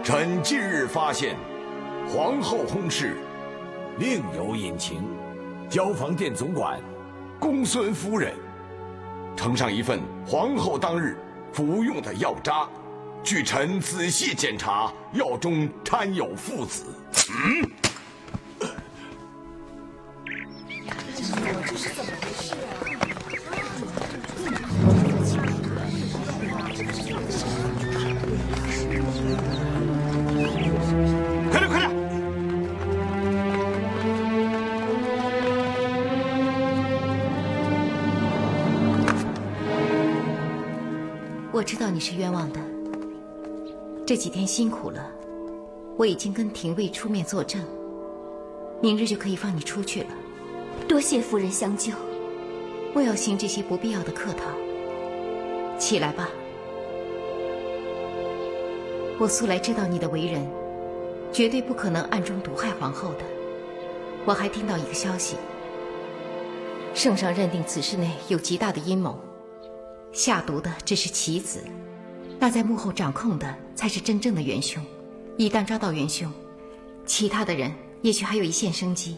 臣近日发现，皇后薨逝，另有隐情。交房殿总管公孙夫人呈上一份皇后当日服用的药渣，据臣仔细检查，药中掺有附子。这是怎么回事啊？快点，快点！我知道你是冤枉的，这几天辛苦了，我已经跟廷尉出面作证，明日就可以放你出去了。多谢夫人相救。不要行这些不必要的客套。起来吧。我素来知道你的为人，绝对不可能暗中毒害皇后的。我还听到一个消息，圣上认定此事内有极大的阴谋，下毒的只是棋子，那在幕后掌控的才是真正的元凶。一旦抓到元凶，其他的人也许还有一线生机。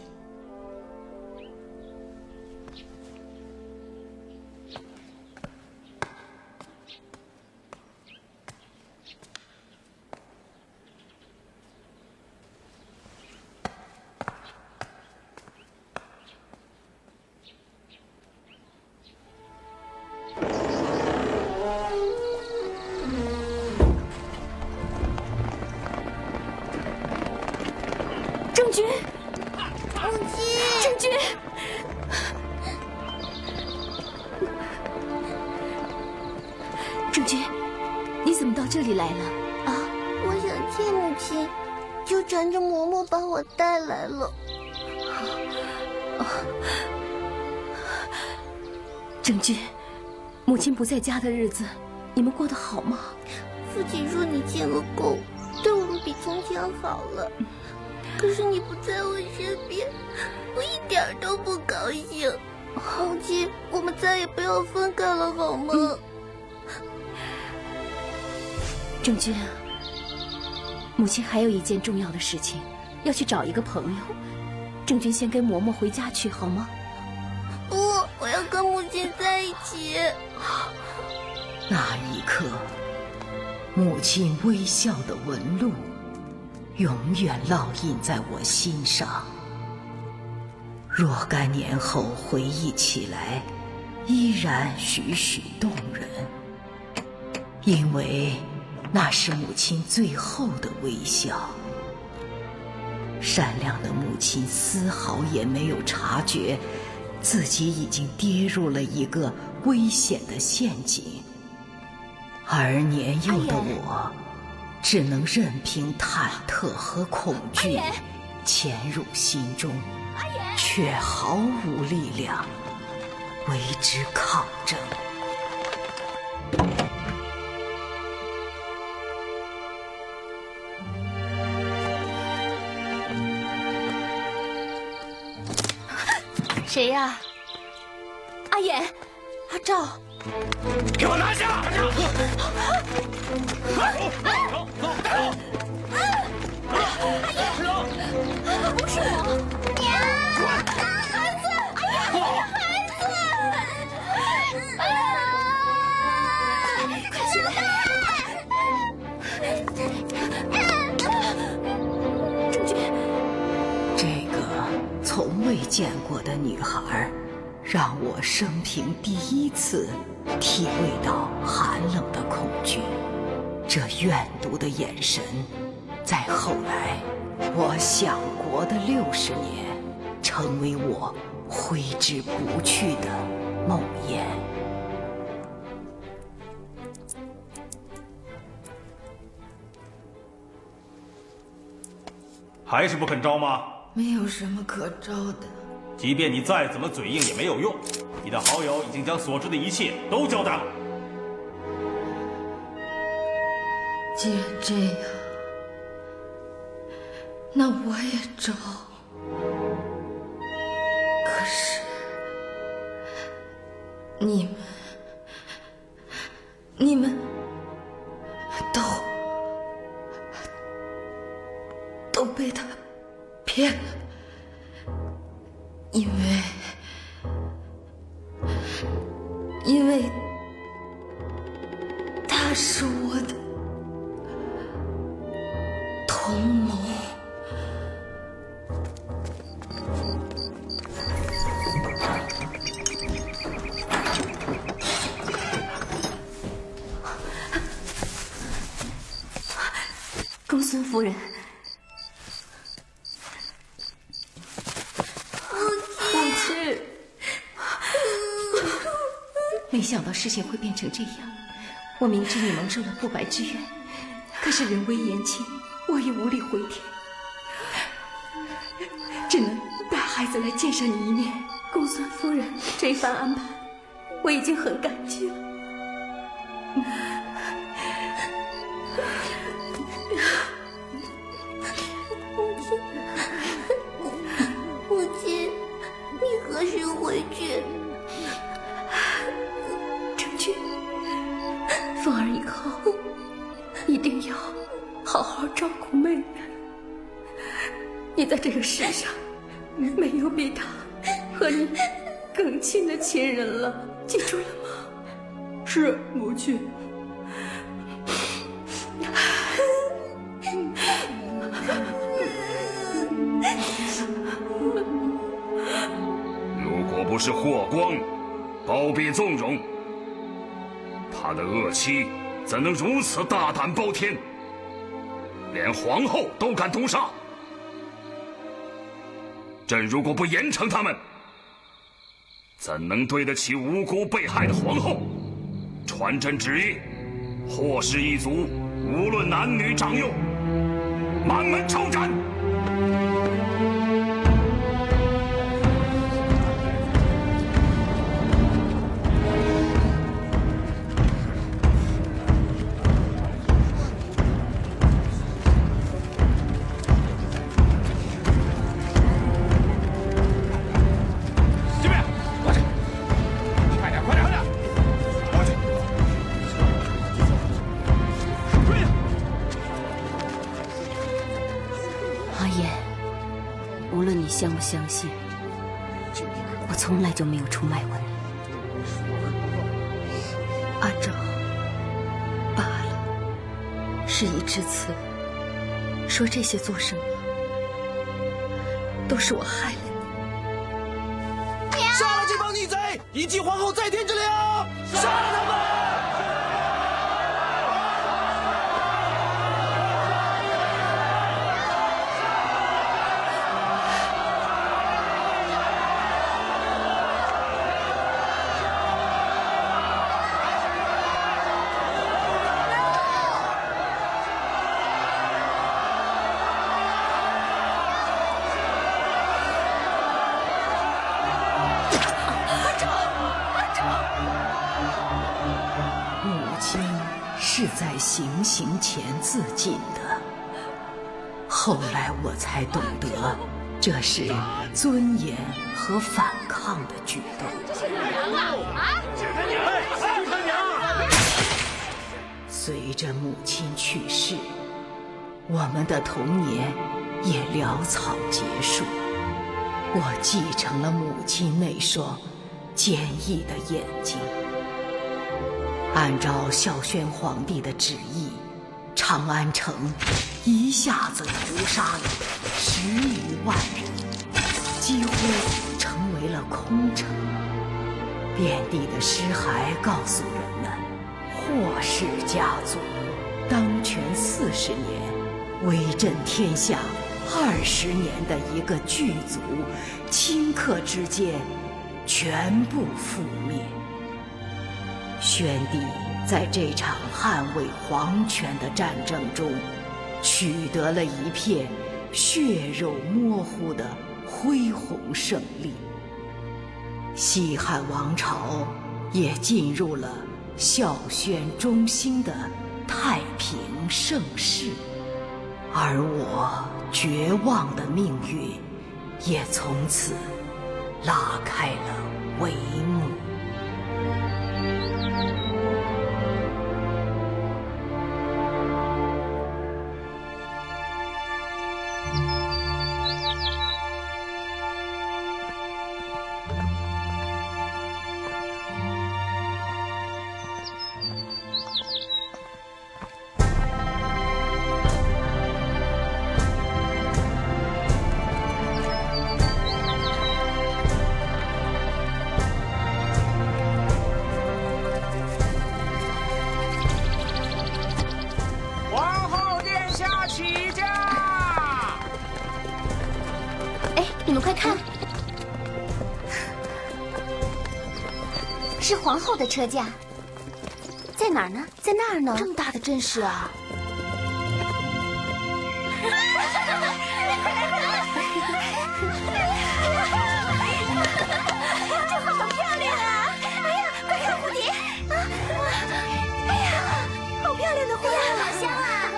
郑君，母亲，郑君，郑君，你怎么到这里来了？啊，我想见母亲，就缠着嬷嬷把我带来了。郑君，母亲不在家的日子，你们过得好吗？父亲说你进了宫，对我们比从前好了。可是你不在我身边，我一点都不高兴。母亲，我们再也不要分开了，好吗？郑君，母亲还有一件重要的事情，要去找一个朋友。郑君先跟嬷嬷回家去，好吗？不，我要跟母亲在一起。那一刻，母亲微笑的纹路永远烙印在我心上。若干年后回忆起来，依然栩栩动人，因为那是母亲最后的微笑。善良的母亲丝毫也没有察觉自己已经跌入了一个危险的陷阱，而年幼的我只能任凭忐忑和恐惧潜入心中，却毫无力量为之抗争。谁呀？阿衍，阿赵，给我拿下！不是我，孩子，快起来！郑君，这个从未见过的女孩，让我生平第一次体味到寒冷的恐惧。这怨毒的眼神，在后来我想国的60年，成为我挥之不去的梦魇。还是不肯招吗？没有什么可招的。即便你再怎么嘴硬也没有用，你的好友已经将所知的一切都交代了。既然这样，那我也招。可是，你们都被他骗了，因为他是我的同谋。公孙夫人，母亲，没想到事情会变成这样。我明知你蒙受了不白之冤，可是人微言轻，我也无力回天，只能带孩子来见上你一面。公孙夫人这番安排，我已经很感激了。母亲，你何时回去？成君，凤儿以后一定要好好照顾妹妹。你在这个世上没有比她和你更亲的亲人了，记住了吗？是母亲。如果不是霍光包庇纵容，他的恶妻怎能如此大胆包天，连皇后都敢毒杀？朕如果不严惩他们，怎能对得起无辜被害的皇后？传朕旨意，霍氏一族无论男女长幼，满门抄斩。相不相信？我从来就没有出卖过你。阿昭，罢了，事已至此，说这些做什么？都是我害了你。杀了这帮逆贼，以祭皇后在天之灵！杀了他们！是在行刑前自尽的，后来我才懂得，这是尊严和反抗的举动。随着母亲去世，我们的童年也潦草结束。我继承了母亲那双坚毅的眼睛。按照孝宣皇帝的旨意，长安城一下子屠杀了10余万人，几乎成为了空城。遍地的尸骸告诉人们，霍氏家族当权40年，威震天下20年的一个巨族，顷刻之间全部覆灭。宣帝在这场捍卫皇权的战争中，取得了一片血肉模糊的恢宏胜利。西汉王朝也进入了孝宣中兴的太平盛世，而我绝望的命运也从此拉开了帷幕。你们快看，是皇后的车驾，在哪儿呢？在那儿呢。这么大的阵势啊！这好漂亮啊！哎呀，快看蝴蝶！啊，哎呀，好漂亮的花呀，好香啊！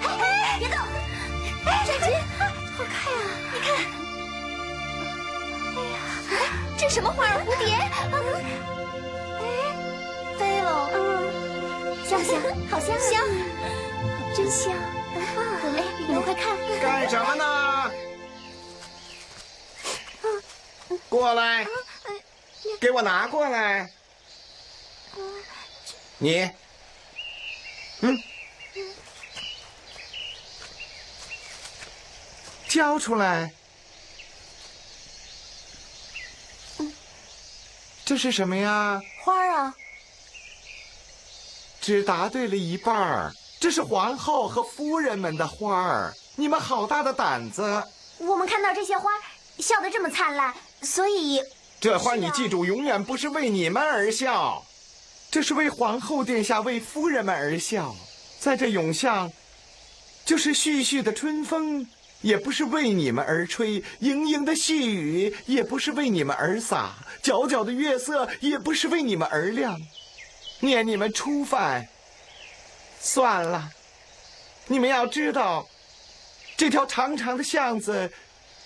哎，别动！哎，小菊，好看啊！你看，哎呀，这什么花儿？蝴蝶？哎，飞了。香不香？好香啊！香，真香！哎，你们快看！干什么呢？过来，给我拿过来。你，交出来。这是什么呀？花儿啊！只答对了一半儿。这是皇后和夫人们的花儿。你们好大的胆子！我们看到这些花，笑得这么灿烂，所以这花你记住，永远不是为你们而笑，这是为皇后殿下、为夫人们而笑。在这永巷，就是煦煦的春风，也不是为你们而吹；盈盈的细雨，也不是为你们而洒；皎皎的月色，也不是为你们而亮。念你们初犯，算了。你们要知道，这条长长的巷子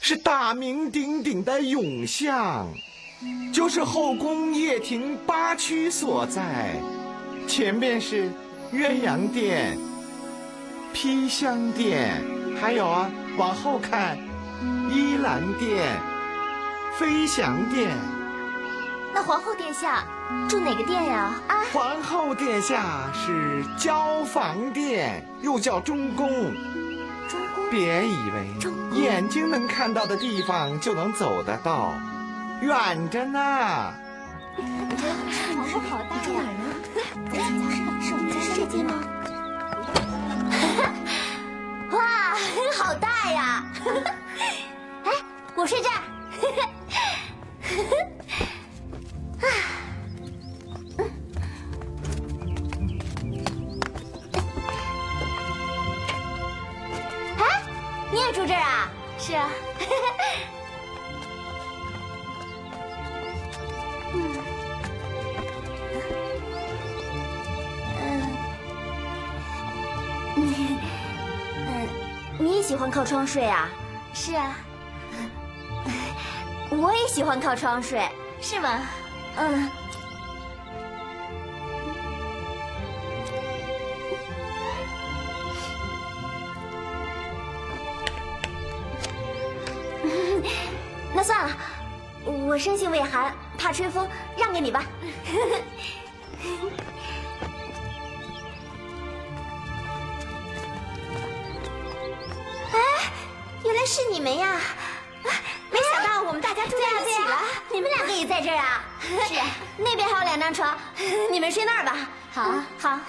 是大名鼎鼎的永巷，就是后宫掖庭8区所在。前边是鸳鸯殿、披香殿，还有啊，往后看，依兰殿、飞翔殿。那皇后殿下住哪个殿呀？啊，皇后殿下是交房殿，又叫中宫。中宫？别以为眼睛能看到的地方就能走得到，远着呢。皇后好大呀！是我们家这间吗？哇，好大呀！哎，我睡这儿。哎，你也住这儿啊？是啊。你也喜欢靠窗睡啊？是啊。我也喜欢靠窗睡。是吗？嗯。那算了，我生性畏寒，怕吹风，让给你吧。原来是你们呀！没想到我们大家住在一起了。你们两个也在这儿啊？是啊，那边还有2张床，你们睡那儿吧。好，好。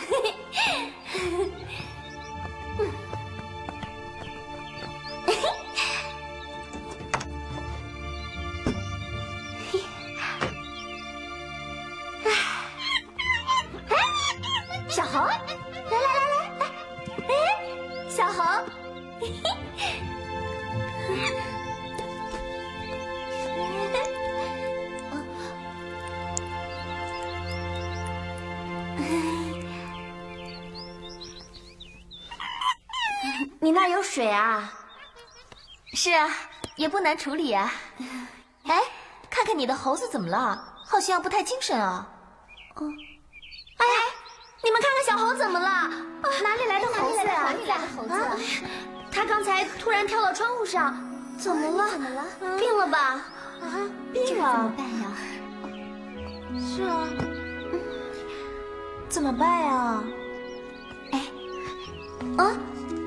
小猴，来，哎，小猴。你那儿有水啊？是啊，也不难处理啊。哎，看看你的猴子怎么了？好像不太精神啊。哎，你们看看小猴怎么了？哪里来的猴子啊？哪里来的猴子啊？他刚才突然跳到窗户上，怎么了？怎么了？病了吧？啊，病了？怎么办呀？是啊。怎么办呀？哎，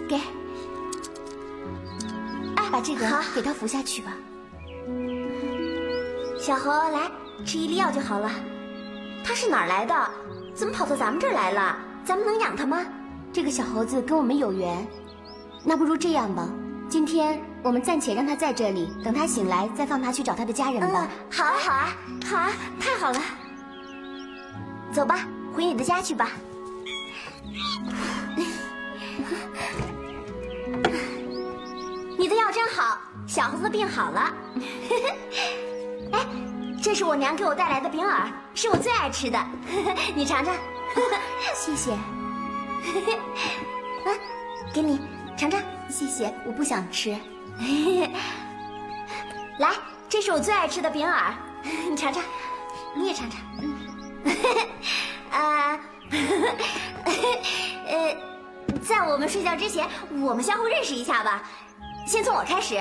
给。把这个给他服下去吧。小猴，来吃1粒药就好了。它是哪儿来的？怎么跑到咱们这儿来了？咱们能养它吗？这个小猴子跟我们有缘，那不如这样吧，今天我们暂且让他在这里，等他醒来再放他去找他的家人吧。好啊，好啊，好啊，太好了。走吧，回你的家去吧。你的药真好，小猴子的病好了。哎，这是我娘给我带来的饼饵，是我最爱吃的，你尝尝。谢谢。啊，给你尝尝。谢谢，我不想吃。来，这是我最爱吃的饼饵，你尝尝，你也尝尝。在我们睡觉之前，我们相互认识一下吧。先从我开始，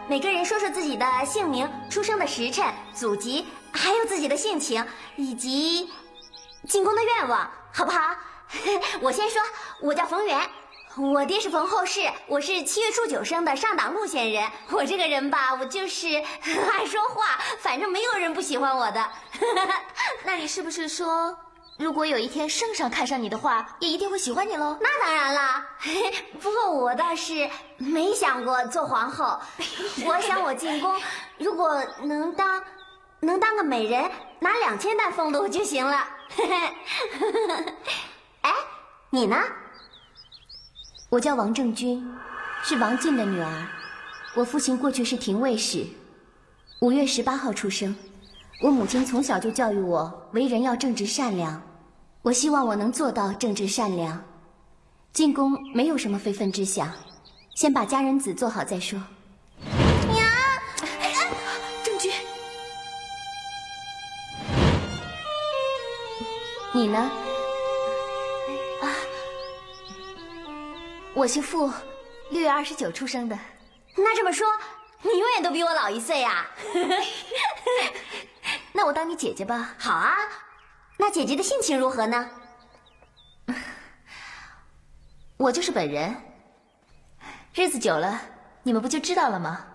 每个人说说自己的姓名、出生的时辰、祖籍，还有自己的性情，以及进宫的愿望，好不好？我先说，我叫冯源。我爹是冯后氏，我是7月初9生的上党路县人。我这个人吧，我就是爱说话，反正没有人不喜欢我的。那你是不是说，如果有一天圣上看上你的话，也一定会喜欢你喽？那当然了，不过我倒是没想过做皇后。我想我进宫，如果能当个美人，拿2000担俸禄就行了。哎，你呢？我叫王政君，是王进的女儿。我父亲过去是廷尉使，5月18号出生。我母亲从小就教育我，为人要正直善良。我希望我能做到正直善良。进宫没有什么非分之想，先把家人子做好再说。娘，政君，你呢？我是傅，6月29出生的。那这么说，你永远都比我老1岁呀？那我当你姐姐吧。好啊，那姐姐的性情如何呢？我就是本人，日子久了，你们不就知道了吗？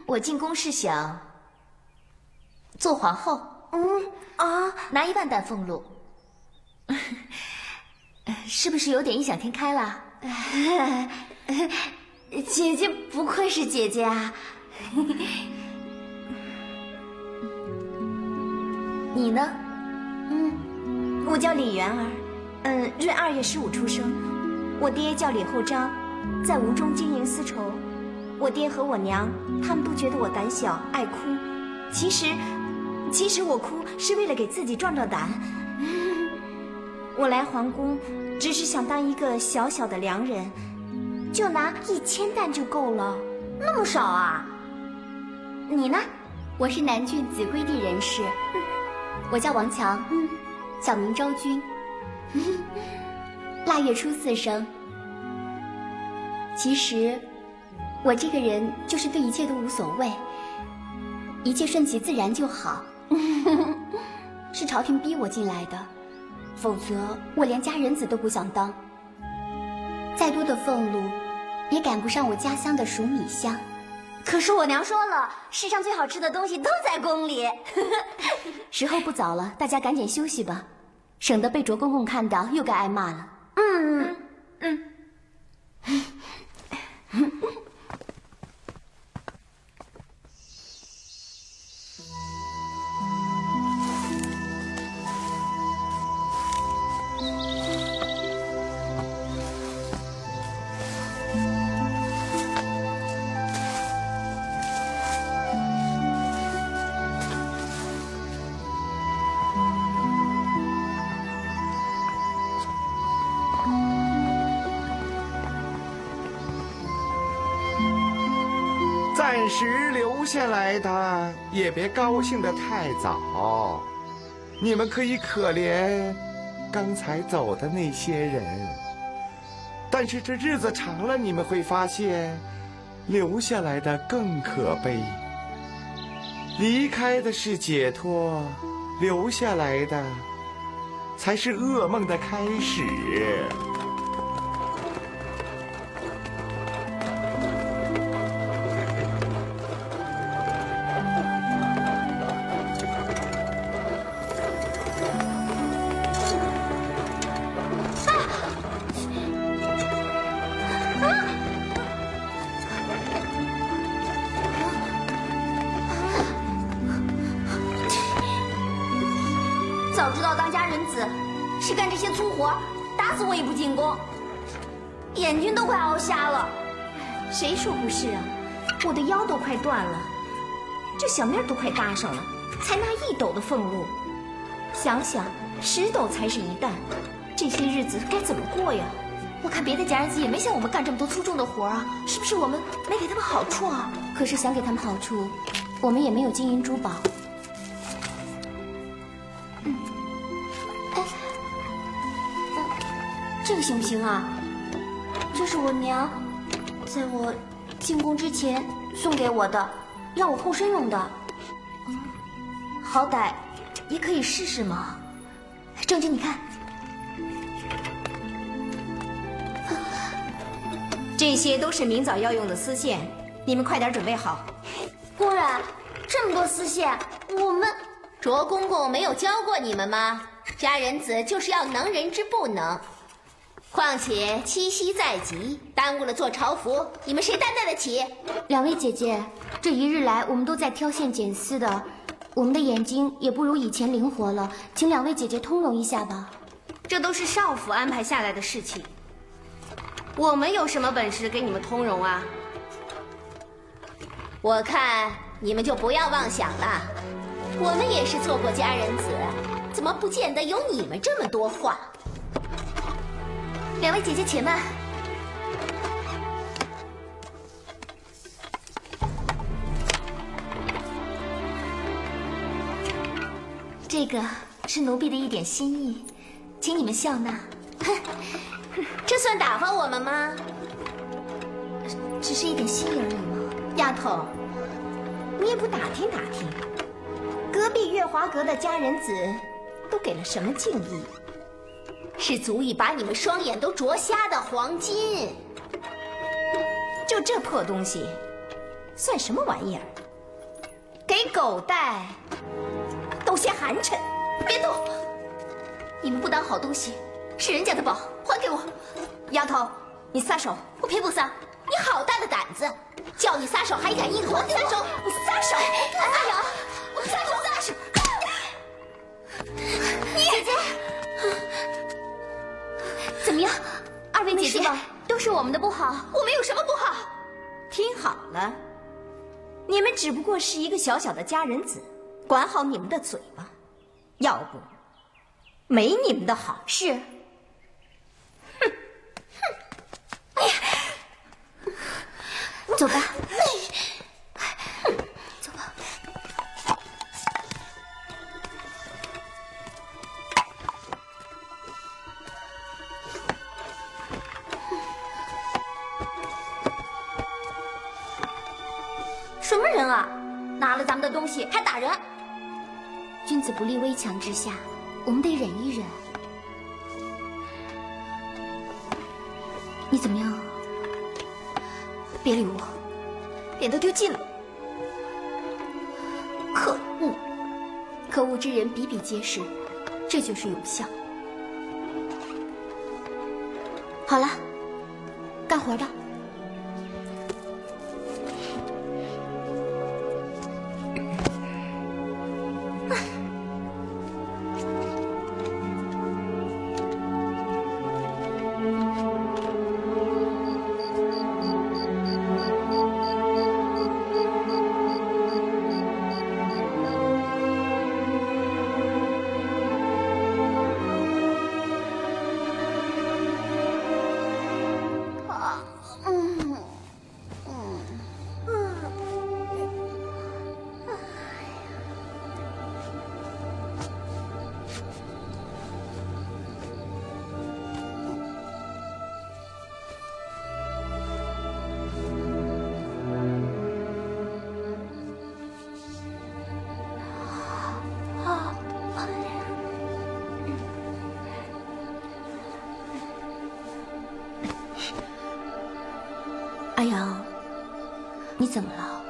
我进宫是想做皇后，拿1万担俸禄。是不是有点异想天开了？姐姐不愧是姐姐啊！你呢？我叫李媛儿，闰2月15出生。我爹叫李厚章，在吴中经营丝绸。我爹和我娘，他们都觉得我胆小爱哭。其实我哭是为了给自己壮壮胆。我来皇宫，只是想当一个小小的良人，就拿1000担就够了，那么少啊？你呢？我是南郡秭归地人士，我叫王强，小名昭君，腊月初4生。其实，我这个人就是对一切都无所谓，一切顺其自然就好。是朝廷逼我进来的。否则，我连家人子都不想当。再多的俸禄，也赶不上我家乡的数米香。可是我娘说了，世上最好吃的东西都在宫里。时候不早了，大家赶紧休息吧，省得被卓公公看到又该挨骂了。暂时留下来的也别高兴得太早，你们可以可怜刚才走的那些人，但是这日子长了，你们会发现留下来的更可悲。离开的是解脱，留下来的才是噩梦的开始。是干这些粗活，打死我也不进宫。眼睛都快熬瞎了。谁说不是啊？我的腰都快断了，这小命都快搭上了，才拿1斗的俸禄。想想10斗才是1担，这些日子该怎么过呀？我看别的家人子也没像我们干这么多粗重的活啊，是不是我们没给他们好处啊？可是想给他们好处，我们也没有金银珠宝。这个行不行啊？这是我娘在我进宫之前送给我的，让我护身用的。好歹也可以试试嘛。正君，你看，这些都是明早要用的丝线，你们快点准备好。夫人，这么多丝线，我们卓公公没有教过你们吗？佳人子就是要能人之不能。况且七夕在即，耽误了做朝服，你们谁担待得起？2位姐姐，这一日来我们都在挑线剪丝的，我们的眼睛也不如以前灵活了，请2位姐姐通融一下吧。这都是少府安排下来的事情，我们有什么本事给你们通融啊？我看你们就不要妄想了，我们也是做过佳人子，怎么不见得有你们这么多话？2位姐姐且慢。这个是奴婢的一点心意，请你们笑纳。这算打发我们吗？只是一点心意而已嘛。丫头，你也不打听打听，隔壁月华阁的佳人子都给了什么敬意？是足以把你们双眼都啄瞎的黄金。就这破东西，算什么玩意儿？给狗戴，都嫌寒碜。别动！你们不当好东西，是人家的宝，还给我！丫头，你撒手！我偏不撒！你好大的胆子！叫你撒手还敢硬还！撒手！你撒手！阿瑶，我撒手！撒手！姐姐。怎么样，2位姐姐，都是我们的不好。我们有什么不好？听好了，你们只不过是一个小小的佳人子，管好你们的嘴巴，要不没你们的好事。哼哼！哎呀，走吧。走吧。什么人啊？拿了咱们的东西还打人！君子不立危墙之下，我们得忍一忍。你怎么样？别理我，脸都丢尽了。可恶！可恶之人比比皆是，这就是有效。好了，干活吧。阿瑶，你怎么了？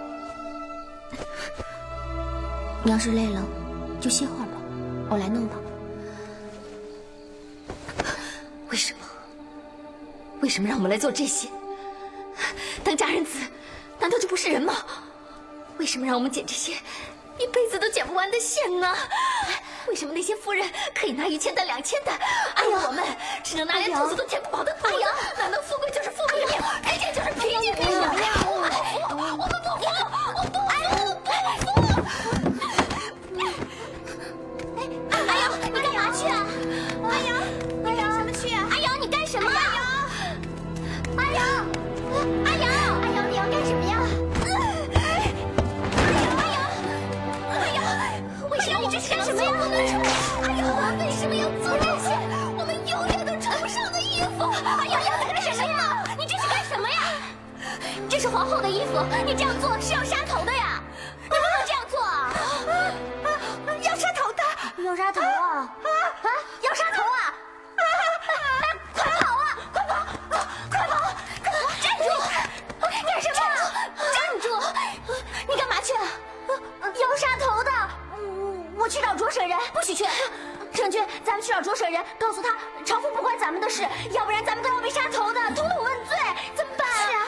你要是累了，就歇会儿吧，我来弄吧。为什么？为什么让我们来做这些？当佳人子，难道就不是人吗？为什么让我们剪这些一辈子都剪不完的线呢？为什么那些夫人可以拿1000担、2000担，而我们只能拿连兔子都填不饱的肚子？难道富贵就是富贵命，贫贱就是贫贱命？我们不服，我不服！阿瑶，你干嘛去啊？阿瑶，你干什么去啊？阿瑶，你干什么？阿瑶，阿瑶，你要干什么呀？阿瑶，为什么你这是干什么呀？阿瑶，我们为什么要做这些我们永远都穿不上的衣服？阿瑶，你在干什么呀？你这是干什么呀？这是皇后的衣服，你这样做是要杀头的呀！你不能这样做啊！要杀头的，要杀头啊！要杀头啊！快跑啊！快跑！快跑！站住！干什么？站住！你干嘛去？要杀头的。我去找卓舍人。不许去！圣君，咱们去找卓舍人，告诉他朝夫不关咱们的事，要不然咱们都要被杀头的，统统问罪，怎么办？是啊，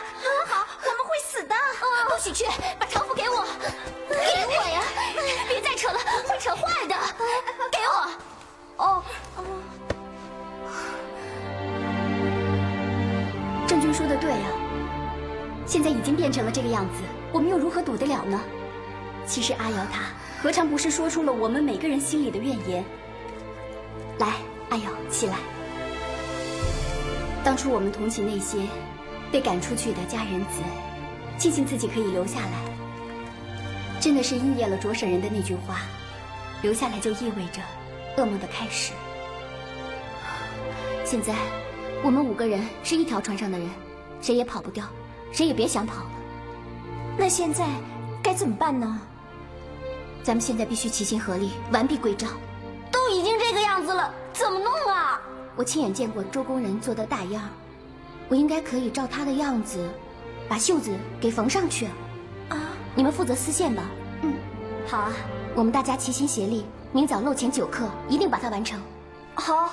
好，我们会死的。不许去！把朝服给我，给我呀！别再扯了，会扯坏的。给我。郑君说的对啊，现在已经变成了这个样子，我们又如何躲得了呢？其实阿瑶她何尝不是说出了我们每个人心里的怨言？来，阿瑶，起来。当初我们同情那些被赶出去的家人子，庆幸自己可以留下来，真的是应验了卓舍人的那句话：留下来就意味着噩梦的开始。现在我们5个人是一条船上的人，谁也跑不掉，谁也别想跑了。那现在该怎么办呢？咱们现在必须齐心合力，完璧归赵。都已经这个样子了，怎么弄啊？我亲眼见过周公人做的大样，我应该可以照他的样子，把袖子给缝上去。你们负责丝线吧。好啊，我们大家齐心协力，明早漏前9刻，一定把它完成。好。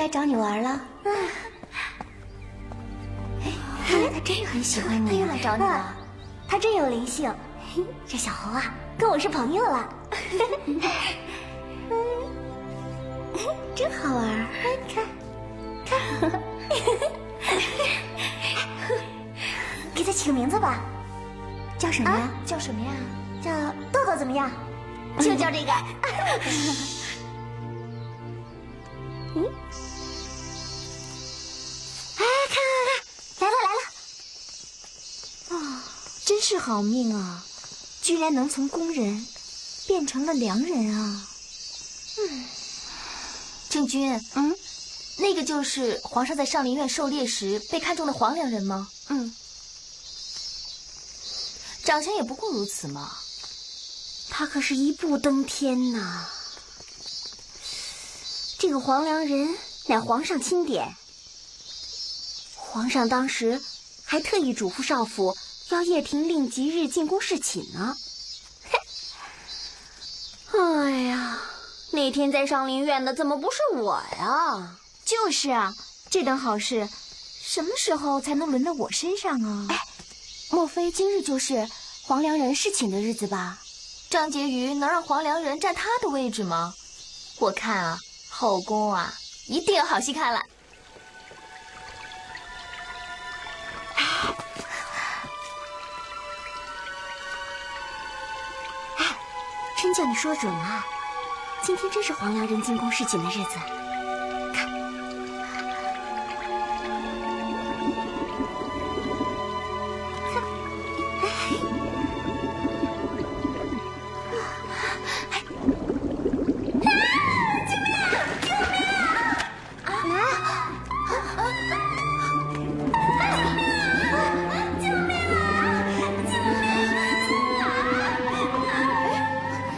来找你玩了。他真很喜欢你，他又来找你了。他真有灵性，这小猴啊，跟我是朋友了。真好玩，你看，看，给他起个名字吧，叫什么呀？叫什么呀？叫豆豆怎么样？就叫这个。看，来了。真是好命啊，居然能从工人变成了良人啊。郑君，那个就是皇上在上林苑狩猎时被看中的黄良人吗？长相也不过如此嘛。他可是一步登天呐。这个黄良人乃皇上钦点，皇上当时还特意嘱咐少府要叶廷令即日进宫侍寝呢。哎呀，那天在上林苑的怎么不是我呀？就是啊，这等好事什么时候才能轮到我身上啊？莫非今日就是黄良人侍寝的日子吧？张婕妤能让黄良人占他的位置吗？我看啊，后宫啊一定有好戏看了。真叫你说准了，今天真是黄良人进宫侍寝的日子。看，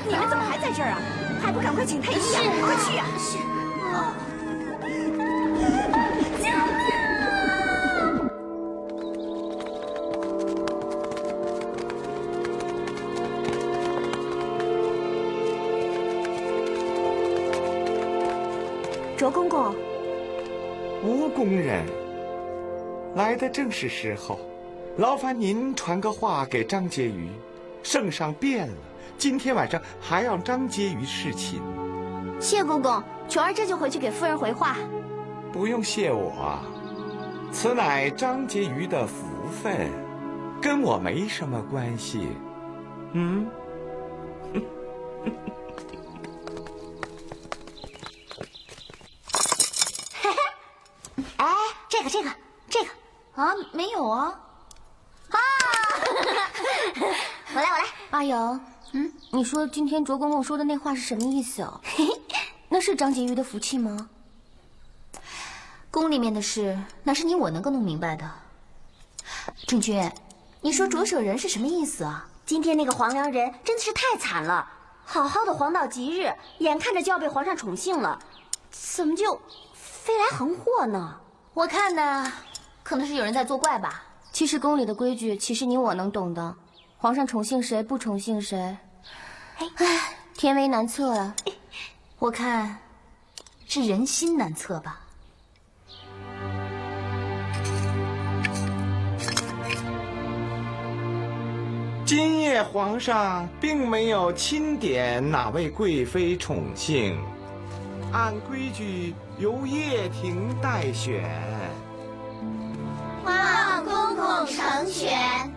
你们怎么还在这儿啊？还不赶快请太医呀！快去呀！是。卓公公，吴公人，来的正是时候，劳烦您传个话给张婕妤，圣上变了，今天晚上还要张婕妤侍寝。谢公公，琼儿这就回去给夫人回话。不用谢我，此乃张婕妤的福分，跟我没什么关系。嗯。哎，这个啊，没有啊。啊！我来。阿瑶，你说今天卓公公说的那话是什么意思啊？那是张婕妤的福气吗？宫里面的事，哪是你我能够弄明白的？郑君，你说卓舍人是什么意思啊？今天那个黄良人真的是太惨了，好好的黄道吉日，眼看着就要被皇上宠幸了，怎么就飞来横祸呢？我看呢，可能是有人在作怪吧。其实宫里的规矩，岂是你我能懂的？皇上宠幸谁，不宠幸谁，哎，天威难测啊。我看是人心难测吧。今夜皇上并没有钦点哪位贵妃宠幸，按规矩由掖庭代选。望公公成全。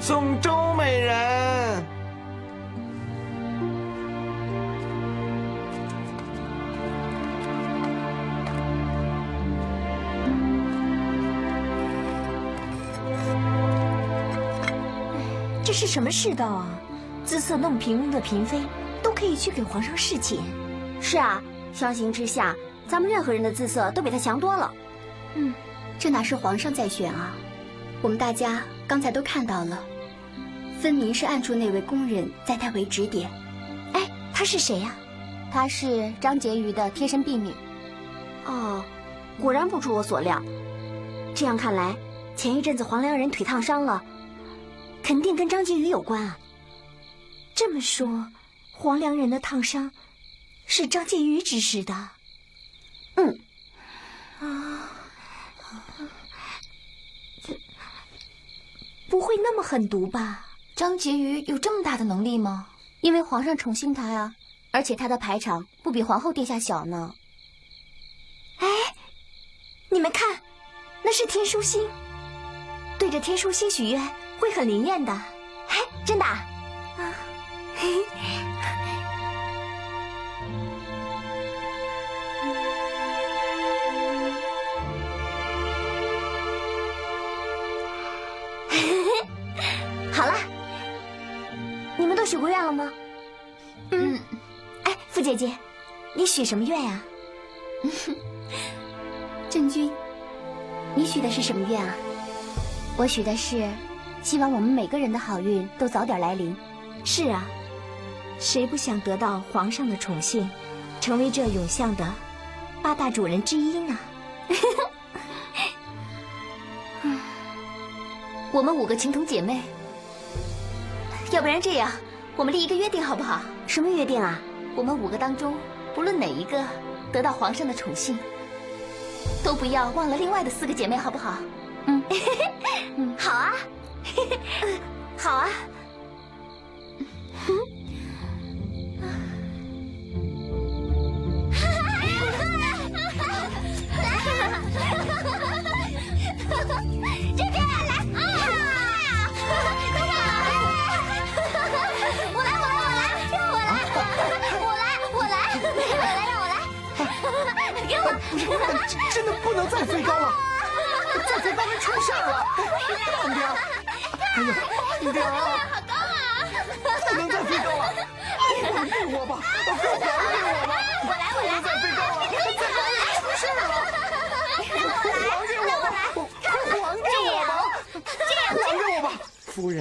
送周美人。这是什么世道啊？姿色那么平庸的嫔妃都可以去给皇上侍寝。是啊，相形之下，咱们任何人的姿色都比他强多了。这哪是皇上在选啊？我们大家刚才都看到了，分明是暗处那位宫人在代为指点。哎，她是谁呀？她是张婕妤的贴身婢女。哦，果然不出我所料。这样看来，前一阵子黄良人腿烫伤了，肯定跟张婕妤有关啊。这么说，黄良人的烫伤是张婕妤指使的。不会那么狠毒吧？张婕妤有这么大的能力吗？因为皇上宠幸她呀，而且她的排场不比皇后殿下小呢。哎，你们看，那是天枢星，对着天枢星许愿会很灵验的。哎，真的啊？好了，你们都许过愿了吗？哎，傅姐姐，你许什么愿呀？郑君，你许的是什么愿啊？我许的是，希望我们每个人的好运都早点来临。是啊，谁不想得到皇上的宠幸，成为这永巷的8大主人之一呢？我们5个情同姐妹，要不然这样，我们立一个约定好不好？什么约定啊？我们5个当中，不论哪一个得到皇上的宠幸，都不要忘了另外的4个姐妹，好不好？好啊，好啊。这边来啊！我来，让我来，给我！不是，真的不能再飞高了，再飞高会出事儿了。慢点，哎呀，一点啊！好高啊！不能再飞高了，还给我吧，快还给我吧！我来，不能再飞高了，再高会出事儿了。还给我吧，快还给我吧！还给我吧，夫人。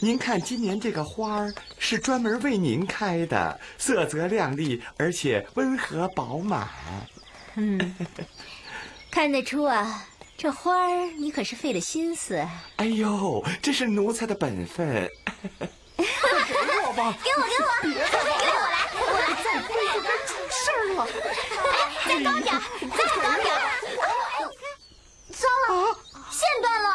您看，今年这个花儿是专门为您开的，色泽亮丽，而且温和饱满。看得出啊，这花儿你可是费了心思。哎呦，这是奴才的本分。给我吧！给我！别再给我来！再飞就该出事儿了。再高点！糟了，线断了！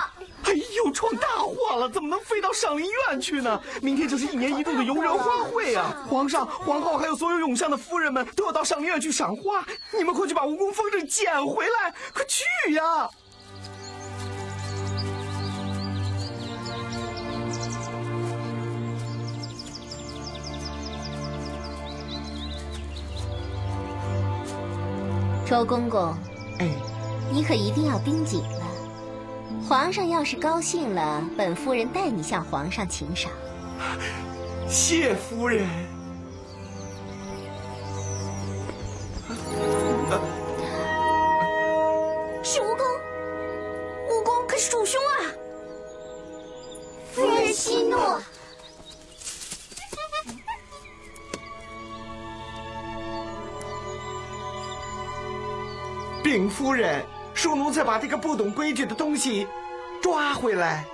哎呦，闯大祸了！怎么能飞到上林苑去呢？明天就是1年1度的游人花会啊！皇上、皇后还有所有永相的夫人们都要到上林苑去赏花，你们快去把蜈蚣风筝捡回来，快去呀！周公公，哎，你可一定要盯紧了。皇上要是高兴了，本夫人带你向皇上请赏。谢夫人。是蜈蚣，蜈蚣可是主凶啊！夫人息怒。禀夫人，恕奴才把这个不懂规矩的东西抓回来。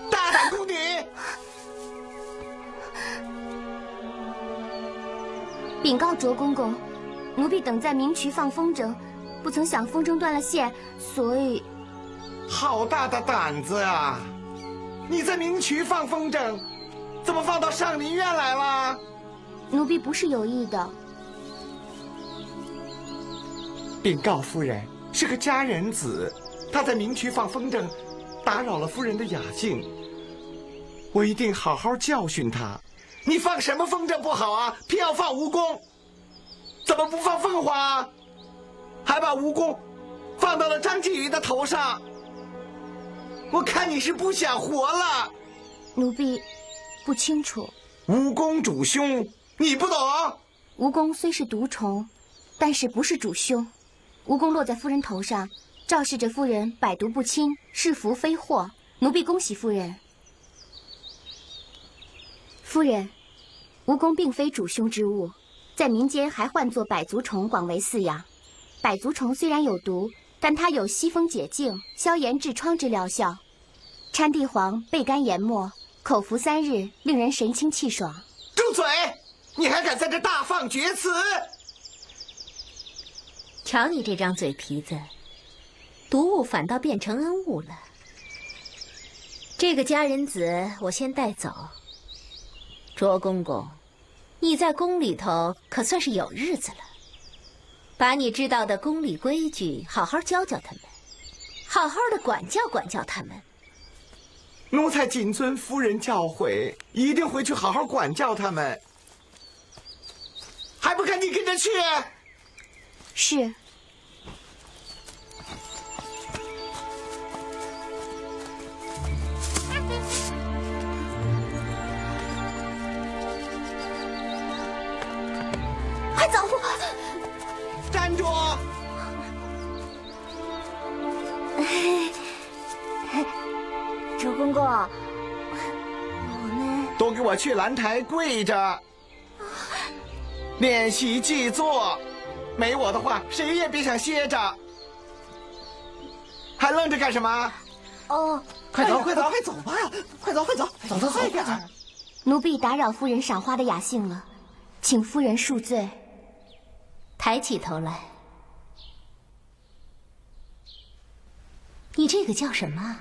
大胆宫女！禀告卓公公，奴婢等在明渠放风筝，不曾想风筝断了线，所以……好大的胆子啊！你在明渠放风筝，怎么放到上林苑来了？奴婢不是有意的。禀告夫人，是个佳人子，他在明渠放风筝，打扰了夫人的雅兴。我一定好好教训他。你放什么风筝不好啊？偏要放蜈蚣，怎么不放凤凰啊？还把蜈蚣放到了张继宇的头上。我看你是不想活了。奴婢不清楚。蜈蚣主凶，你不懂？蜈蚣虽是毒虫，但是不是主凶。蜈蚣落在夫人头上，昭示着夫人百毒不侵，是福非祸。奴婢恭喜夫人。夫人，蜈蚣并非主凶之物，在民间还唤作百足虫，广为饲养。百足虫虽然有毒，但它有息风解痉、消炎治疮之疗效。掺地黄、焙干研末，口服3日，令人神清气爽。住嘴！你还敢在这大放厥词？瞧你这张嘴皮子，毒物反倒变成恩物了。这个佳人子我先带走。卓公公，你在宫里头可算是有日子了，把你知道的宫里规矩好好教教他们，好好的管教管教他们。奴才谨遵夫人教诲，一定回去好好管教他们。还不赶紧跟着去？是。快走！站住！周公公，我们都给我去兰台跪着，练习记作。没我的话，谁也别想歇着。还愣着干什么？哦，快走，快走，快走吧！快走，快走，走得快点。奴婢打扰夫人赏花的雅兴了，请夫人恕罪。抬起头来。你这个叫什么？